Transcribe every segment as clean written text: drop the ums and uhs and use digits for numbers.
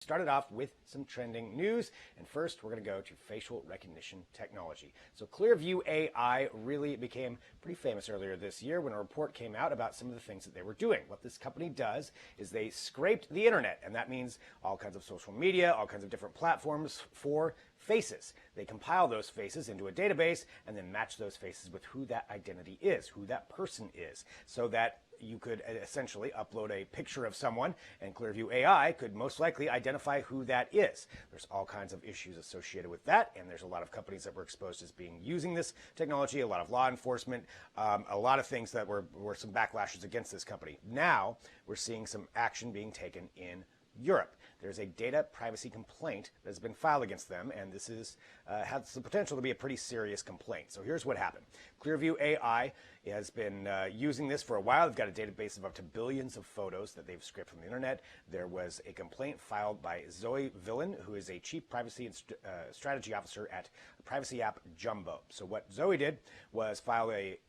start it off with some trending news. And first, we're going to go to facial recognition technology. So Clearview A.I really became pretty famous earlier this year when a report came out about some of the things that they were doing. What this company does is they scraped the internet, and that means all kinds of social media, all kinds of different platforms for faces. They compile those faces into a database and then match those faces with who that identity is, who that person is, so that you could essentially upload a picture of someone and Clearview AI could most likely identify who that is. There's all kinds of issues associated with that, and there's a lot of companies that were exposed as being using this technology, a lot of law enforcement, a lot of things that were some backlashes against this company. Now we're seeing some action being taken in Europe. There's a data privacy complaint that has been filed against them, and this has the potential to be a pretty serious complaint. So here's what happened. Clearview AI has been using this for a while. They've got a database of up to billions of photos that they've scraped from the internet. There was a complaint filed by Zoe Villan, who is a chief privacy and strategy officer at privacy app Jumbo. So what Zoe did was file a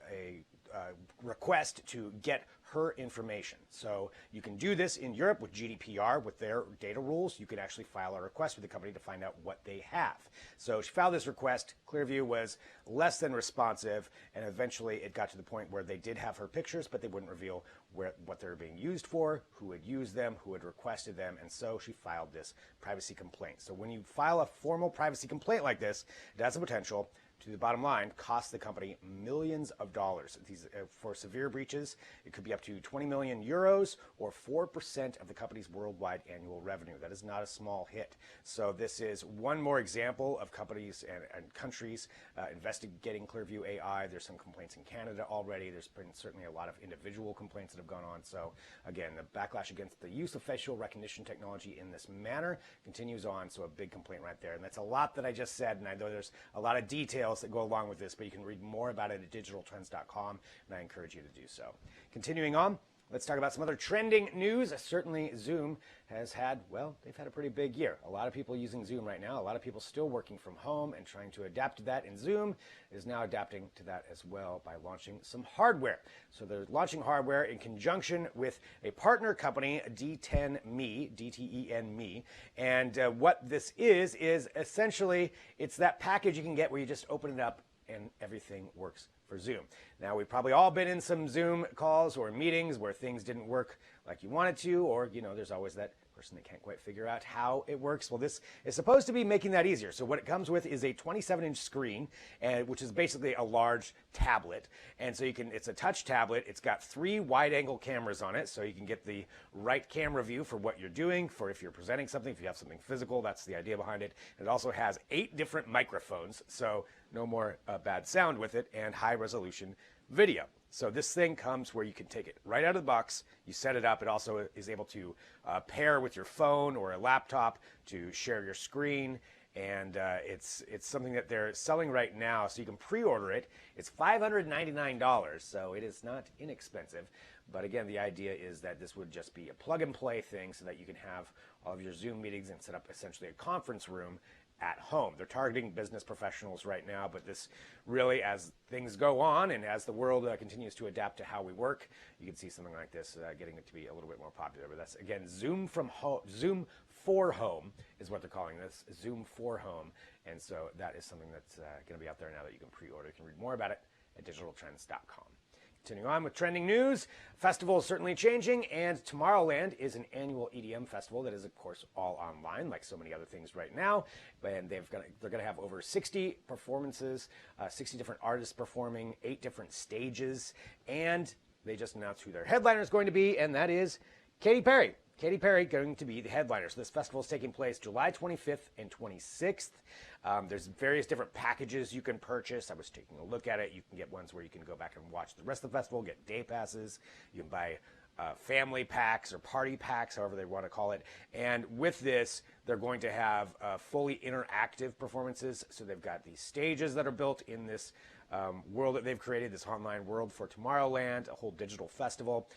request to get her information. So you can do this in Europe with GDPR, with their data rules. You can actually file a request with the company to find out what they have. So she filed this request. Clearview was less than responsive, and eventually it got to the point where they did have her pictures, but they wouldn't reveal what they were being used for, who had used them, who had requested them, and so she filed this privacy complaint. So when you file a formal privacy complaint like this, it has the potential to the bottom line, cost the company millions of dollars. These, for severe breaches, it could be up to 20 million euros or 4% of the company's worldwide annual revenue. That is not a small hit. So this is one more example of companies and countries investigating Clearview AI. There's some complaints in Canada already. There's been certainly a lot of individual complaints that have gone on. So again, the backlash against the use of facial recognition technology in this manner continues on. So a big complaint right there. And that's a lot that I just said, and I know there's a lot of details that go along with this, but you can read more about it at digitaltrends.com, and I encourage you to do so. Continuing on, let's talk about some other trending news. Certainly Zoom has had, well, they've had a pretty big year. A lot of people using Zoom right now, a lot of people still working from home and trying to adapt to that, and Zoom is now adapting to that as well by launching some hardware. So they're launching hardware in conjunction with a partner company, D10Me, D-T-E-N-Me, and what this is essentially, it's that package you can get where you just open it up and everything works for Zoom. Now, we've probably all been in some Zoom calls or meetings where things didn't work like you wanted to, or, you know, there's always that person that can't quite figure out how it works. Well, this is supposed to be making that easier. So what it comes with is a 27-inch screen, which is basically a large tablet. And so it's a touch tablet. It's got 3 wide-angle cameras on it, so you can get the right camera view for what you're doing, for if you're presenting something, if you have something physical. That's the idea behind it. It also has 8 different microphones, so no more bad sound with it, and high-resolution video. So this thing comes where you can take it right out of the box. You set it up. It also is able to pair with your phone or a laptop to share your screen. And it's something that they're selling right now, so you can pre-order it. It's $599, so it is not inexpensive. But again, the idea is that this would just be a plug-and-play thing so that you can have all of your Zoom meetings and set up essentially a conference room at home. They're targeting business professionals right now, but this really, as things go on and as the world continues to adapt to how we work, you can see something like this getting it to be a little bit more popular. But that's, again, Zoom for Home is what they're calling this, Zoom for Home. And so that is something that's going to be out there now that you can pre-order. You can read more about it at digitaltrends.com. Continuing on with trending news, festival is certainly changing, and Tomorrowland is an annual EDM festival that is, of course, all online, like so many other things right now. And they're going to have over 60 performances, 60 different artists performing, 8 different stages, and they just announced who their headliner is going to be, and that is Katy Perry. Katy Perry going to be the headliner. So this festival is taking place July 25th and 26th. There's various different packages you can purchase. I was taking a look at it. You can get ones where you can go back and watch the rest of the festival, get day passes. You can buy family packs or party packs, however they want to call it. And with this, they're going to have fully interactive performances. So they've got these stages that are built in this world that they've created, this online world for Tomorrowland, a whole digital festival.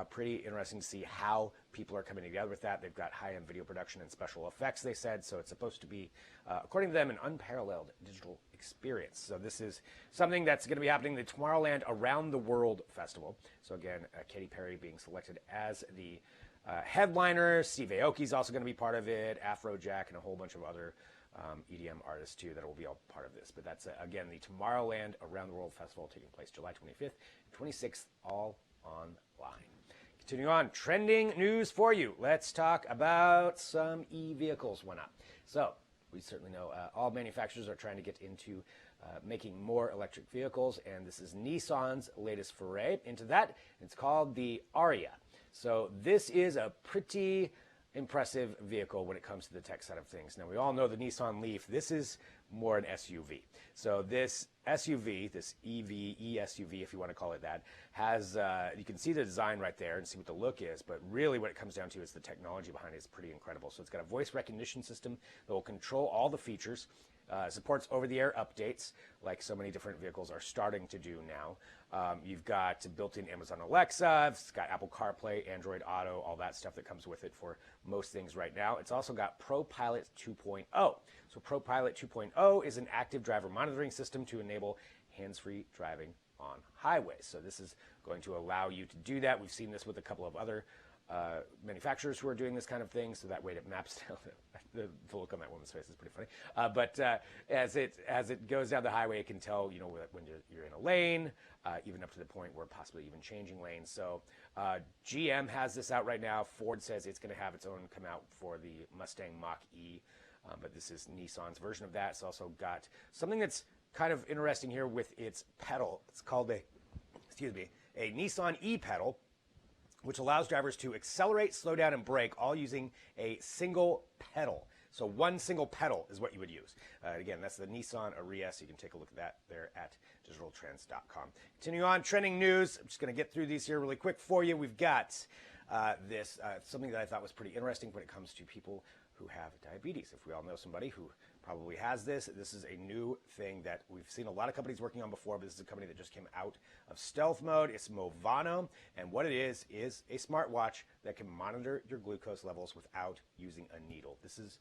Pretty interesting to see how people are coming together with that. They've got high-end video production and special effects, they said, so it's supposed to be, according to them, an unparalleled digital experience. So this is something that's going to be happening, the Tomorrowland Around the World Festival. So again, Katy Perry being selected as the headliner. Steve Aoki's also going to be part of it, Afrojack, and a whole bunch of other EDM artists too that will be all part of this. But that's, again, the Tomorrowland Around the World Festival taking place July 25th and 26th, all online. Continuing on, trending news for you. Let's talk about some e-vehicles went up. So we certainly know all manufacturers are trying to get into making more electric vehicles, and this is Nissan's latest foray into that. It's called the Ariya. So this is a pretty impressive vehicle when it comes to the tech side of things. Now, we all know the Nissan Leaf. This is more an SUV. So this SUV, this e-SUV, if you want to call it that, has, you can see the design right there and see what the look is, but really what it comes down to is the technology behind it is pretty incredible. So it's got a voice recognition system that will control all the features, supports over-the-air updates, like so many different vehicles are starting to do now. You've got built-in Amazon Alexa, it's got Apple CarPlay, Android Auto, all that stuff that comes with it for most things right now. It's also got ProPilot 2.0. So ProPilot 2.0 is an active driver monitoring system to enable hands-free driving on highways. So this is going to allow you to do that. We've seen this with a couple of other manufacturers who are doing this kind of thing, so that way it maps down. The look on that woman's face is pretty funny. But as it goes down the highway, it can tell, you know, when you're in a lane, even up to the point where possibly even changing lanes. So GM has this out right now. Ford says it's going to have its own come out for the Mustang Mach-E, but this is Nissan's version of that. It's also got something that's kind of interesting here with its pedal. It's called a Nissan e-pedal, which allows drivers to accelerate, slow down, and brake, all using a single pedal. So one single pedal is what you would use. Again, that's the Nissan Ariya, so you can take a look at that there at digitaltrends.com. Continuing on, trending news. I'm just going to get through these here really quick for you. We've got this, something that I thought was pretty interesting when it comes to people who have diabetes. If we all know somebody who probably has this is a new thing that we've seen a lot of companies working on before, but this is a company that just came out of stealth mode. It's Movano, and what it is a smartwatch that can monitor your glucose levels without using a needle. This is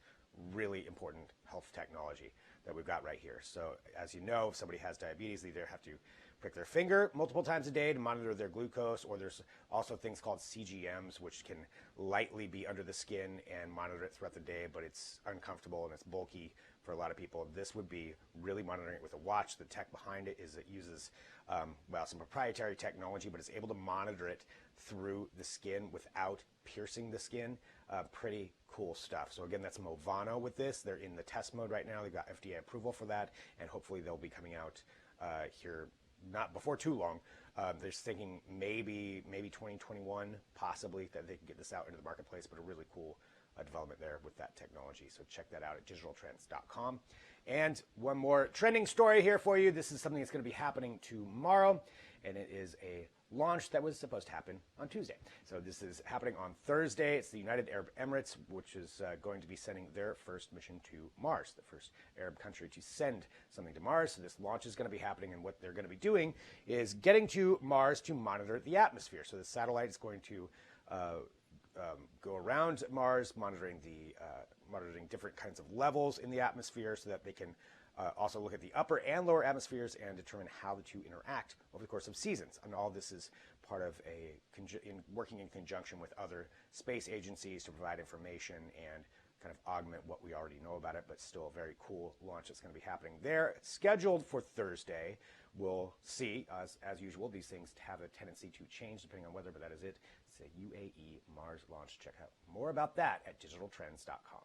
really important health technology that we've got right here. So as you know, if somebody has diabetes, they either have to prick their finger multiple times a day to monitor their glucose, or there's also things called CGMs, which can lightly be under the skin and monitor it throughout the day, but it's uncomfortable and it's bulky for a lot of people. This would be really monitoring it with a watch. The tech behind it is it uses, some proprietary technology, but it's able to monitor it through the skin without piercing the skin. Pretty cool stuff. So again, that's Movano with this. They're in the test mode right now. They've got FDA approval for that, and hopefully they'll be coming out here not before too long. They're thinking maybe 2021, possibly, that they can get this out into the marketplace, but a really cool development there with that technology. So check that out at digitaltrends.com. And one more trending story here for you. This is something that's going to be happening tomorrow, and it is a launch that was supposed to happen on Tuesday. So this is happening on Thursday. It's the United Arab Emirates, which is going to be sending their first mission to Mars, the first Arab country to send something to Mars. So this launch is going to be happening, and what they're going to be doing is getting to Mars to monitor the atmosphere. So the satellite is going to go around Mars, monitoring different kinds of levels in the atmosphere, so that they can also look at the upper and lower atmospheres and determine how the two interact over the course of seasons. And all this is part of working in conjunction with other space agencies to provide information and kind of augment what we already know about it, but still a very cool launch that's going to be happening there. Scheduled for Thursday. We'll see, as usual, these things have a tendency to change depending on weather, but that is it. It's a UAE Mars launch. Check out more about that at digitaltrends.com.